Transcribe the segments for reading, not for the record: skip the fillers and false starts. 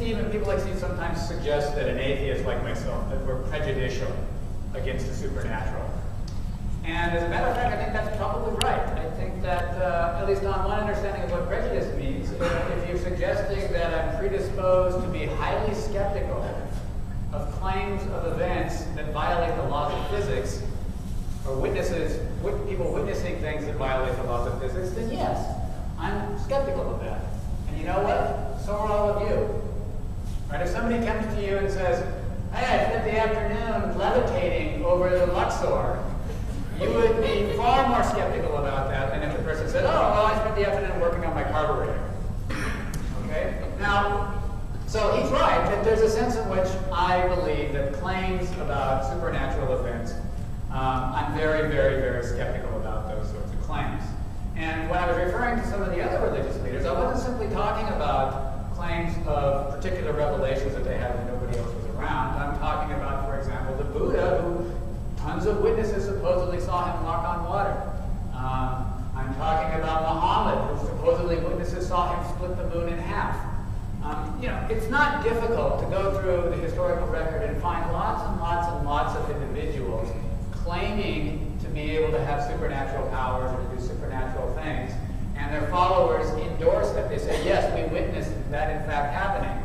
Steve and people like Steve sometimes suggest that an atheist like myself, that we're prejudicial against the supernatural. And as a matter of fact, I think that's probably right. I think that, at least on one understanding of what prejudice means, if you're suggesting that I'm predisposed to be highly skeptical of claims of events that violate the laws of physics, or people witnessing things that violate the laws of physics, then yes, I'm skeptical of that. And you know what? So are all of you. Right? If somebody comes to you and says, hey, I spent the afternoon levitating over the Luxor, you would be far more skeptical about that than if the person said, oh, well, I spent the afternoon working on my carburetor. Okay? Now, so he's right that there's a sense in which I believe that claims about supernatural events, I'm very, very, very skeptical about those sorts of claims. And when I was referring to some of the other religious leaders, I wasn't simply talking about claims of particular revelations that they had when nobody else was around. I'm talking about, for example, the Buddha, who tons of witnesses supposedly saw him walk on water. I'm talking about Muhammad, who supposedly witnesses saw him split the moon in half. It's not difficult to go through the historical record and find lots and lots and lots of individuals claiming to be able to have supernatural powers or to do supernatural things, and their followers endorse that. They say, yes, we witnessed that in fact happening.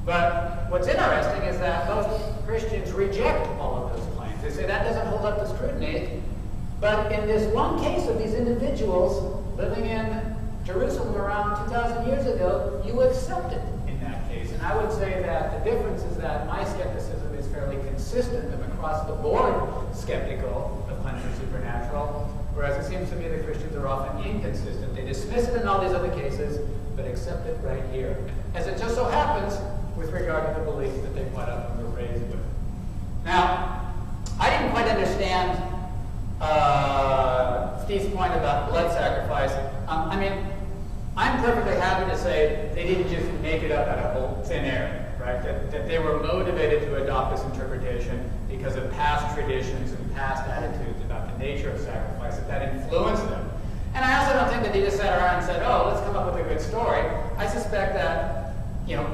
But what's interesting is that most Christians reject all of those claims. They say that doesn't hold up to scrutiny. But in this one case of these individuals living in Jerusalem around 2,000 years ago, you accept it in that case. And I would say that the difference is that my skepticism is fairly consistent. I'm across the board skeptical of claims of supernatural, whereas it seems to me that Christians are often inconsistent. They dismiss it in all these other cases, but accept it right here. As it just so happens, with regard to the beliefs that they put up and were raised with. Now, I didn't quite understand Steve's point about blood sacrifice. I'm perfectly happy to say they didn't just make it up out of thin air, right? That they were motivated to adopt this interpretation because of past traditions and past attitudes about the nature of sacrifice, that influenced them. And I also don't think that they just sat around and said, oh, let's come up with a good story. I suspect that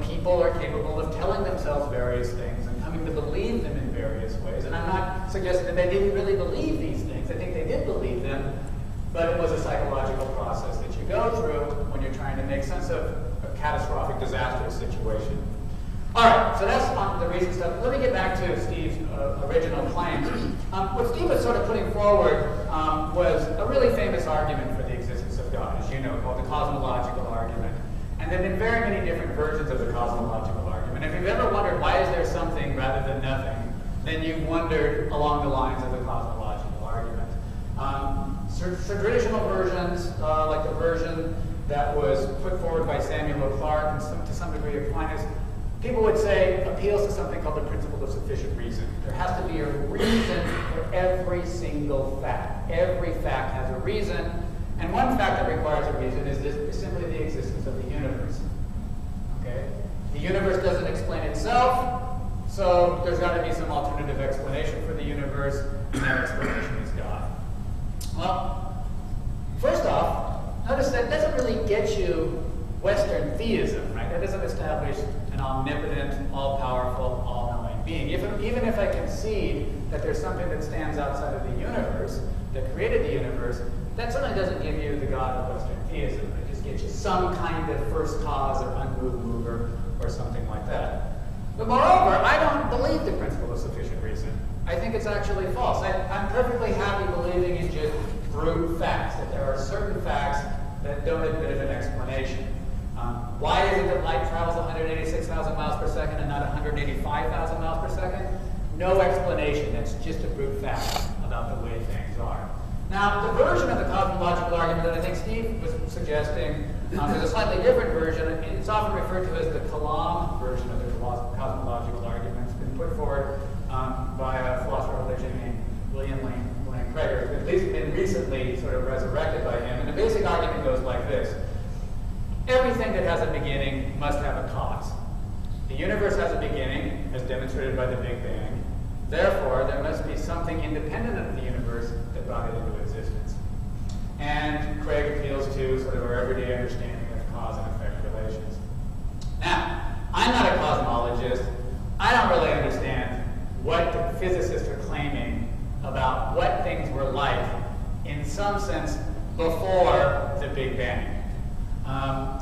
people are capable of telling themselves various things and coming to believe them in various ways. And I'm not suggesting that they didn't really believe these things. I think they did believe them, but it was a psychological process that you go through when you're trying to make sense of a catastrophic, disastrous situation. All right, so that's on the recent stuff. Let me get back to Steve's original claims. What Steve was sort of putting forward was a really famous argument for the existence of God, as you know, called the cosmological argument. And there have been very many different versions of the cosmological argument. If you've ever wondered why is there something rather than nothing, then you've wondered along the lines of the cosmological argument. Traditional versions, like the version that was put forward by Samuel Clarke and to some degree Aquinas, people would say appeals to something called the principle of sufficient reason. There has to be a reason for every single fact. Every fact has a reason. And one fact that requires a reason is simply the existence of the universe. Okay? The universe doesn't explain itself, so there's got to be some alternative explanation for the universe, and that explanation is God. Well, first off, notice that doesn't really get you Western theism, right? That doesn't establish an omnipotent, all-powerful, all-knowing being. Even if I concede that there's something that stands outside of the universe, that created the universe, that certainly doesn't give you the God of Western theism. It just gives you some kind of first cause or unmoved mover or something like that. But moreover, I don't believe the principle of sufficient reason. I think it's actually false. I'm perfectly happy believing in just brute facts, that there are certain facts that don't admit of an explanation. Why is it that light travels 186,000 miles per second and not 185,000 miles per second? No explanation. That's just a brute fact about the way things are. Now, the version of the cosmological argument that I think Steve was suggesting is a slightly different version. It's often referred to as the Kalam version of the cosmological argument. It's been put forward by a philosopher of religion named William Lane Craig, at least been recently sort of resurrected by him. And the basic argument goes like this. Everything that has a beginning must have a cause. The universe has a beginning, as demonstrated by the Big Bang. Therefore, there must be something independent of the universe that brought it into existence. And Craig appeals to sort of our everyday understanding of cause and effect relations. Now, I'm not a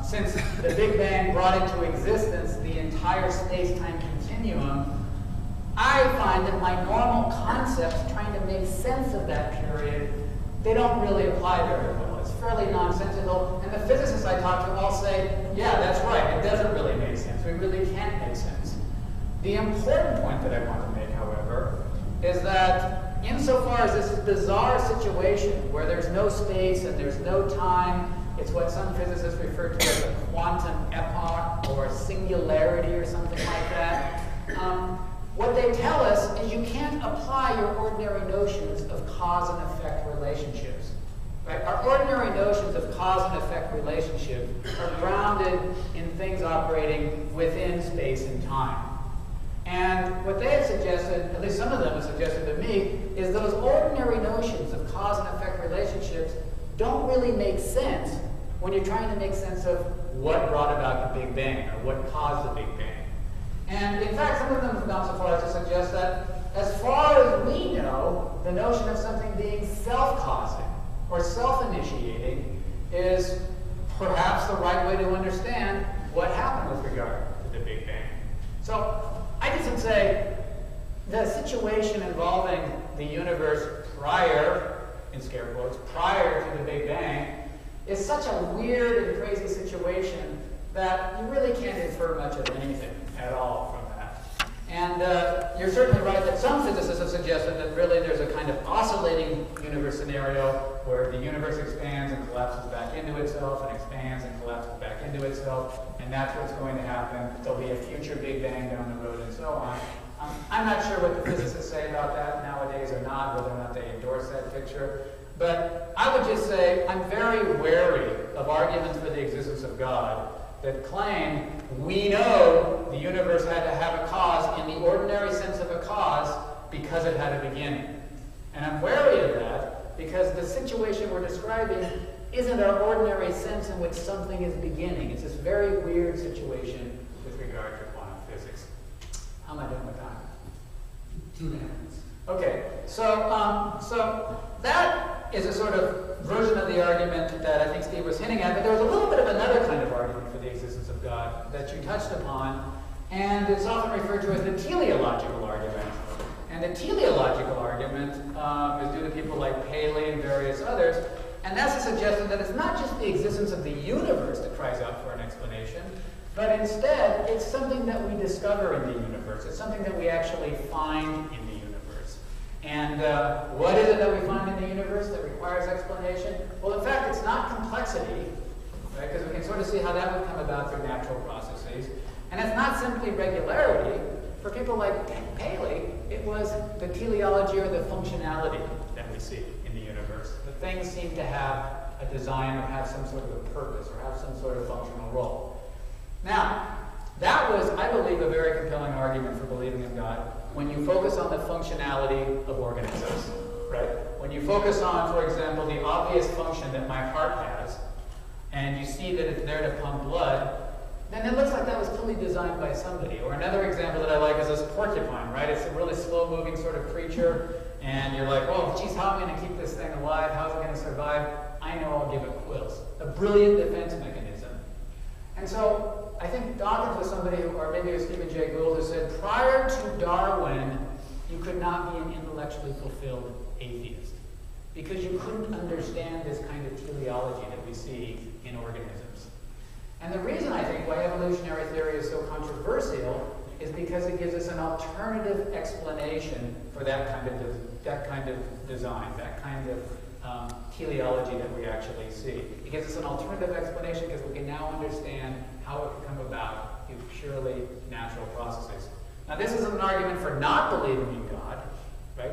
Since the Big Bang brought into existence the entire space-time continuum, I find that my normal concepts trying to make sense of that period, they don't really apply very well. It's fairly nonsensical, and the physicists I talk to all say, yeah, that's right, it doesn't really make sense. We really can't make sense. The important point that I want to make, however, is that insofar as this bizarre situation where there's no space and there's no time, it's what some physicists refer to as a quantum epoch or singularity or something like that. What they tell us is you can't apply your ordinary notions of cause and effect relationships. Right? Our ordinary notions of cause and effect relationship are grounded in things operating within space and time. And what they have suggested, at least some of them have suggested to me, is those ordinary notions of cause and effect relationships don't really make sense when you're trying to make sense of what brought about the Big Bang or what caused the Big Bang. And in fact, some of them have gone so far as to suggest that as far as we know, the notion of something being self-causing or self-initiating is perhaps the right way to understand what happened with regard to the Big Bang. So I guess I'd say the situation involving the universe prior, in scare quotes, prior to the Big Bang is such a weird and crazy situation that you really can't infer much of anything at all from that. And you're certainly right that some physicists have suggested that really there's a kind of oscillating universe scenario where the universe expands and collapses back into itself and expands and collapses back into itself, and that's what's going to happen. There'll be a future Big Bang down the road and so on. I'm not sure what the physicists say about that nowadays or not, whether or not they endorse that picture. But I would just say I'm very wary of arguments for the existence of God that claim we know the universe had to have a cause in the ordinary sense of a cause because it had a beginning. And I'm wary of that because the situation we're describing isn't our ordinary sense in which something is beginning. It's this very weird situation with regard to quantum physics. How am I doing with time? 2 minutes. Okay, so that is a sort of version of the argument that I think Steve was hinting at, but there was a little bit of another kind of argument for the existence of God that you touched upon, and it's often referred to as the teleological argument. And the teleological argument is due to people like Paley and various others, and that's a suggestion that it's not just the existence of the universe that cries out for an explanation, but instead it's something that we discover in the universe. It's something that we actually find in the universe. And what is it that we find in the universe that requires explanation? Well, in fact, it's not complexity, right? Because we can sort of see how that would come about through natural processes. And it's not simply regularity. For people like Paley, it was the teleology or the functionality that we see in the universe. The things seem to have a design or have some sort of a purpose or have some sort of functional role. Now, that was, I believe, a very compelling argument for believing in God when you focus on the functionality of organisms, right? When you focus on, for example, the obvious function that my heart has, and you see that it's there to pump blood, then it looks like that was clearly designed by somebody. Or another example that I like is this porcupine, right? It's a really slow-moving sort of creature, and you're like, oh, geez, how am I going to keep this thing alive? How's it going to survive? I know I'll give it quills. A brilliant defense mechanism. And so I think Dawkins was somebody, or maybe it was Stephen Jay Gould, who said, prior to Darwin, you could not be an intellectually fulfilled atheist, because you couldn't understand this kind of teleology that we see in organisms. And the reason I think why evolutionary theory is so controversial is because it gives us an alternative explanation for that kind of design, that kind of teleology that we actually see. It gives us an alternative explanation because we can now understand how it could come about through purely natural processes. Now, this isn't an argument for not believing in God, right?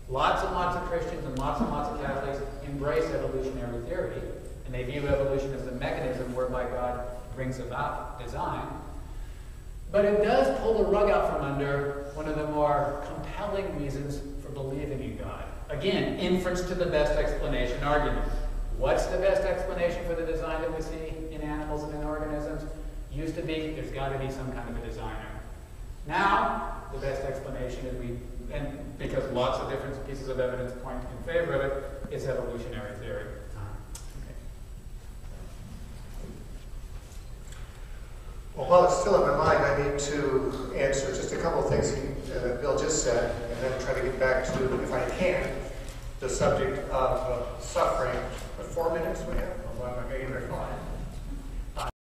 Lots and lots of Christians and lots of Catholics embrace evolutionary theory, and they view evolution as the mechanism whereby God brings about design. But it does pull the rug out from under one of the more compelling reasons for believing in God. Again, inference to the best explanation argument. What's the best explanation for the design that we see in animals and in organisms? Used to be, there's got to be some kind of a designer. Now, the best explanation is and because lots of different pieces of evidence point in favor of it, is evolutionary theory. while it's still in my mind, I need to answer just a couple of things that Bill just said, and then try to get back to, if I can, the subject of suffering. What, 4 minutes we have? Oh, I'm not going to get there.